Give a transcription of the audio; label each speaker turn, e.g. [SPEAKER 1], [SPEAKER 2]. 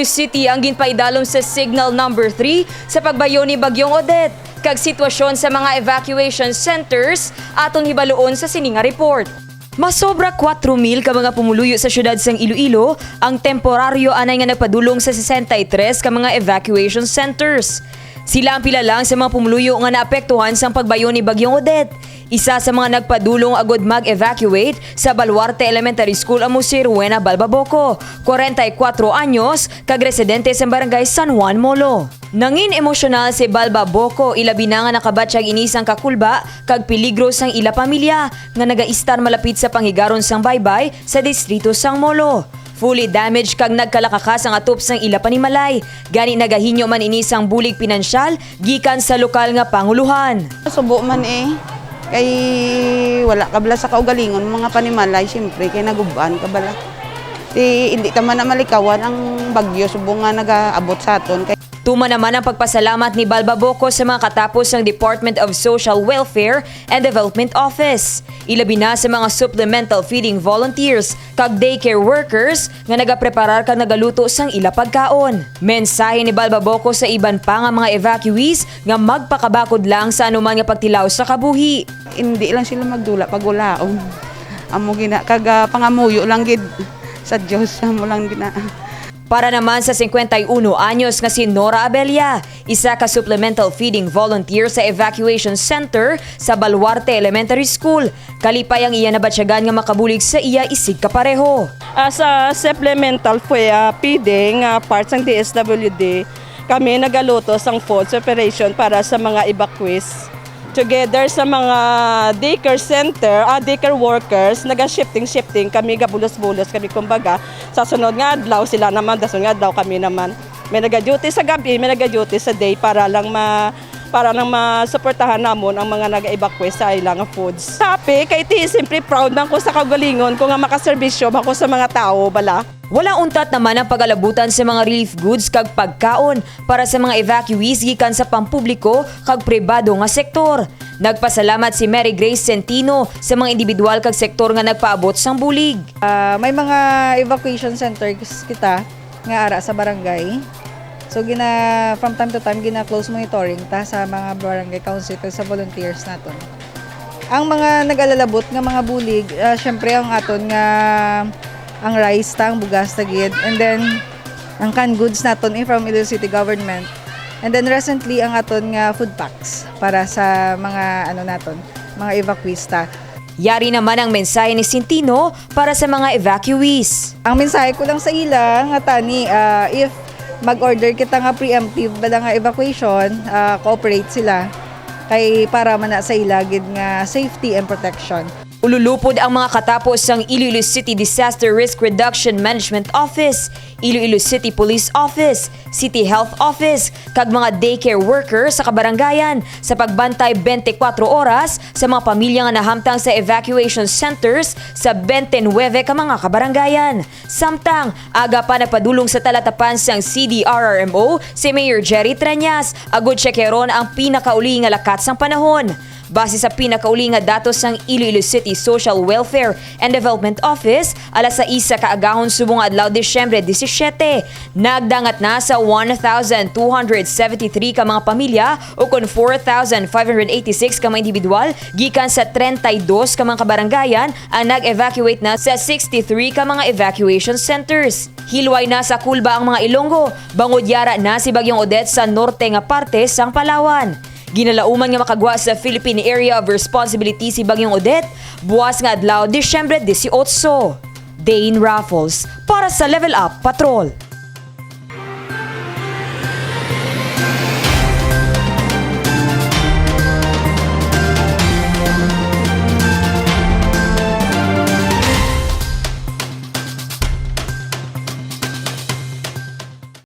[SPEAKER 1] Iloilo City ang ginpaidalom sa signal number 3 sa pagbayo ni Bagyong Odette. Kag sitwasyon sa mga evacuation centers aton hibaluon sa sininga report. Masobra 4,000 ka mga pumuluyo sa syudad sang Iloilo ang temporaryo anay nga nagpadulong sa 63 ka mga evacuation centers. Sila ang pila lang sa mga pumuluyo nga naapektuhan sang pagbayo ni Bagyong Odette. Isa sa mga nagpadulong agod mag-evacuate sa Baluarte Elementary School ang si Rowena Balbaboco, 44 anyos, kag residente sa barangay San Juan, Molo. Nangin emosyonal si Balbaboco, ilabi na nga nakabatsyag inisang kakulba kag peligro sang ila pamilya nga nagaistar malapit sa panghigaron sang baybay sa distrito sang Molo. Fully damaged kag nagkalakakas ang atop sang ila panimalay. Gani nagahinyo man inisang bulig pinansyal gikan sa lokal nga panguluhan.
[SPEAKER 2] Subo man kay wala kabala sa kaugalingon mga panimalay, siyempre kay nagubaan kabala. Hindi taman na malikawan ang bagyo subo nga nagaabot sa aton.
[SPEAKER 1] Tuma naman ang pagpasalamat ni Balbaboco sa mga katapos ng Department of Social Welfare and Development Office. Ilabi na sa mga supplemental feeding volunteers kag daycare workers nga nagapreparar kag nagaluto sang ila pagkaon. Mensahe ni Balbaboco sa iban pa nga mga evacuees nga magpakabakod lang sa anuman nga pagtilaw sa kabuhi.
[SPEAKER 2] Hindi lang sila magdula pag ulaon. Amo gina kag pangamuyo lang gid sa Dios amo lang gina.
[SPEAKER 1] Para naman sa 51 anyos nga si Nora Abella, isa ka supplemental feeding volunteer sa evacuation center sa Baluarte Elementary School. Kalipay ang iya nabatsyagan nga makabulig sa iya isig kapareho.
[SPEAKER 3] Sa supplemental feeding parts ng DSWD, kami nagaluto sang food preparation para sa mga evacuees. Together sa mga daycare center, daycare workers, naga-shifting kami, gabulos-bulos kami kumbaga. Sa sunod nga adlaw sila naman, sa sunod nga adlaw kami naman. May naga-duty sa gabi, may naga-duty sa day para lang masuportahan namon ang mga naga-evacuate sa ilang foods. Happy, kay siyempre proud lang ko sa kagalingon ko nga makaserbisyo ako sa mga tao, bala.
[SPEAKER 1] Wala untat naman ang pagalabutan sa mga relief goods kag pagkaon para sa mga evacuees gikan sa pampubliko kag pribado nga sektor. Nagpasalamat si Mary Grace Centino sa mga individual kag sektor nga nagpaabot sang bulig.
[SPEAKER 4] May mga evacuation centers kita nga ara sa barangay. So from time to time close monitoring ta sa mga barangay council kag sa volunteers naton. Ang mga nag-alalabot nga mga bulig, syempre ang aton nga ang rice tang bugas tagid, and then ang canned goods naton from Iloilo City Government, and then recently ang aton nga food packs para sa mga mga evacuees ta.
[SPEAKER 1] Yari naman ang mensahe ni Centino para sa mga evacuees.
[SPEAKER 4] Ang mensahe ko lang sa ila nga tani, if mag-order kita nga preemptive bala nga evacuation, cooperate sila kay para man sa ila gid nga safety and protection.
[SPEAKER 1] Ululupod ang mga katapos ng Iloilo City Disaster Risk Reduction Management Office, Iloilo City Police Office, City Health Office, kag mga daycare workers sa kabarangayan sa pagbantay 24 oras sa mga pamilya nga nahamtang sa evacuation centers sa 29 ka mga kabarangayan. Samtang, aga pa nagpadulong sa talatapan sang CDRRMO si Mayor Jerry Treñas, agud checkeron ang pinakauli nga lakat sang panahon. Base sa pinakauli nga datos ng Iloilo City Social Welfare and Development Office, alas 6 kaagahon subong adlaw Disyembre 17, nagdangat na sa 1,273 ka mga pamilya o kon 4,586 ka mga individual gikan sa 32 ka mga kabarangayan ang nag-evacuate na sa 63 ka mga evacuation centers. Hilway na sa Kulba ang mga Ilonggo, bangod yara na si Bagyong Odette sa norte nga parte sang Palawan. Ginalauman nga makagwa sa Philippine Area of Responsibility si Bagyong Odette, buwas nga adlaw Disyembre 18. Dane Raffles para sa Level Up Patrol.